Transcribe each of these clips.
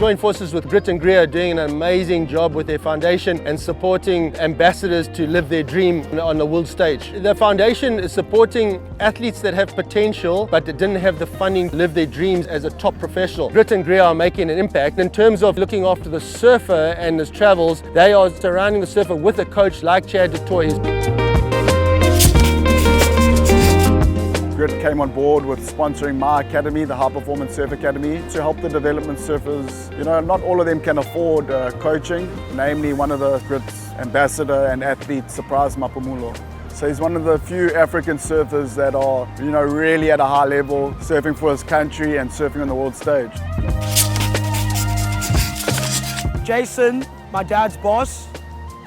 joined forces with GREA, doing an amazing job with their foundation and supporting ambassadors to live their dream on the world stage. The foundation is supporting athletes that have potential but that didn't have the funding to live their dreams as a top professional. GREA are making an impact. In terms of looking after the surfer and his travels, they are surrounding the surfer with a coach like Chad du Toit. GREA came on board with sponsoring my academy, the High Performance Surf Academy, to help the development surfers. You know, not all of them can afford coaching, namely one of the GREA's ambassador and athlete, Surprise Mapumulo. So he's one of the few African surfers that are, you know, really at a high level, surfing for his country and surfing on the world stage. Jason, my dad's boss,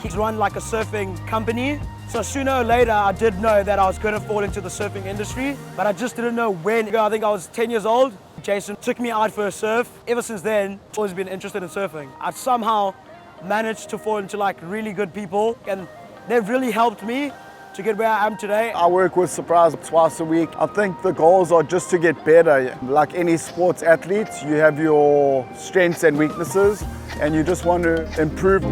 he's run like a surfing company. So sooner or later, I did know that I was going to fall into the surfing industry, but I just didn't know when. I think I was 10 years old. Jason took me out for a surf. Ever since then, I've always been interested in surfing. I somehow managed to fall into like really good people, and they've really helped me to get where I am today. I work with Surprise twice a week. I think the goals are just to get better. Like any sports athlete, you have your strengths and weaknesses, and you just want to improve.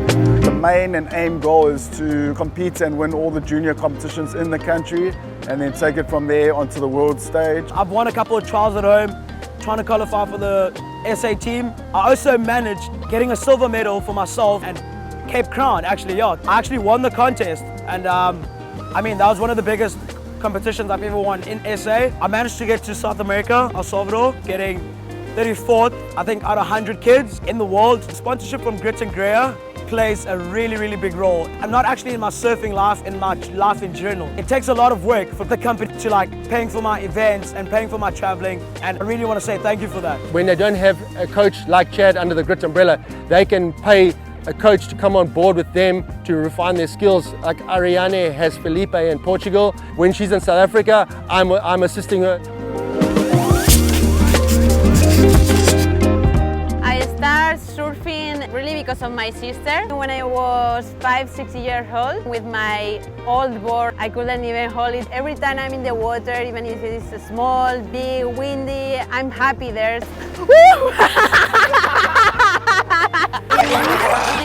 The main and aim goal is to compete and win all the junior competitions in the country, and then take it from there onto the world stage. I've won a couple of trials at home, trying to qualify for the SA team. I also managed getting a silver medal for myself and Cape Crown, actually, yeah. I actually won the contest, and I mean, that was one of the biggest competitions I've ever won in SA. I managed to get to South America, El Salvador, getting 34th, I think, out of 100 kids in the world. Sponsorship from GREA plays a really big role. And not actually in my surfing life, in my life in general. It takes a lot of work for the company to like paying for my events and paying for my traveling. And I really want to say thank you for that. When they don't have a coach like Chad under the GREA umbrella, they can pay a coach to come on board with them to refine their skills. Like Ariane has Felipe in Portugal. When she's in South Africa, I'm assisting her. I started surfing really because of my sister. When I was 5-6 years old, with my old board, I couldn't even hold it. Every time I'm in the water, even if it is small, big, windy, I'm happy there.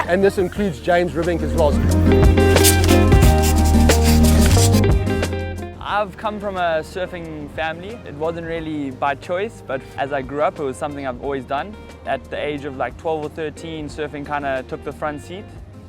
And this includes James Rivink as well. I've come from a surfing family. It wasn't really by choice, but as I grew up, it was something I've always done. At the age of like 12 or 13, surfing kind of took the front seat,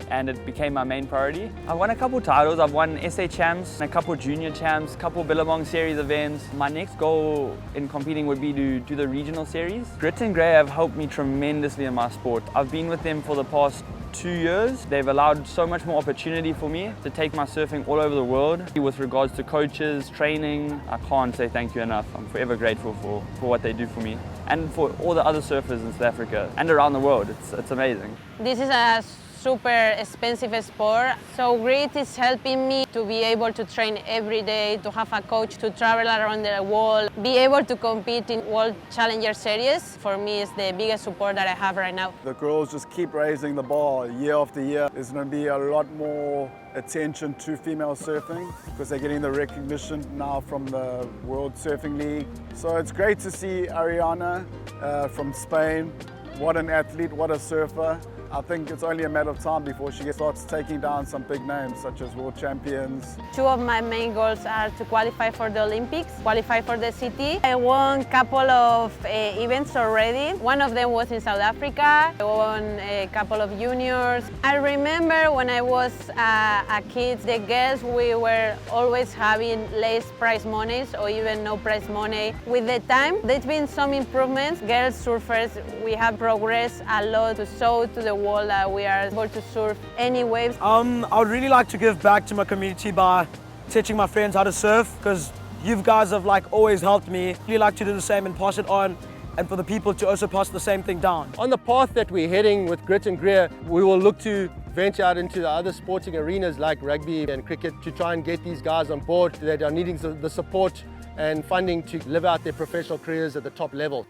and it became my main priority. I've won a couple titles. I've won SA champs, a couple junior champs, a couple Billabong series events. My next goal in competing would be to do the regional series. GREA have helped me tremendously in my sport. I've been with them for the past 2 years. They've allowed so much more opportunity for me to take my surfing all over the world. With regards to coaches, training, I can't say thank you enough. I'm forever grateful for what they do for me and for all the other surfers in South Africa and around the world. It's amazing. This is a super expensive sport, so GREA is helping me to be able to train every day, to have a coach, to travel around the world, be able to compete in World Challenger Series. For me, it's the biggest support that I have right now. The girls just keep raising the bar year after year. There's going to be a lot more attention to female surfing because they're getting the recognition now from the World Surfing League. So it's great to see Ariana from Spain. What an athlete, what a surfer. I think it's only a matter of time before she starts taking down some big names such as world champions. Two of my main goals are to qualify for the Olympics, qualify for the CT. I won a couple of events already. One of them was in South Africa. I won a couple of juniors. I remember when I was a kid, the girls, we were always having less prize monies or even no prize money. With the time, there's been some improvements. Girls surfers, we have progressed a lot to show to the world that we are able to surf any waves. I would really like to give back to my community by teaching my friends how to surf, because you guys have like always helped me. I'd really like to do the same and pass it on, and for the people to also pass the same thing down. On the path that we're heading with GREA, we will look to venture out into the other sporting arenas like rugby and cricket to try and get these guys on board that are needing the support and funding to live out their professional careers at the top level.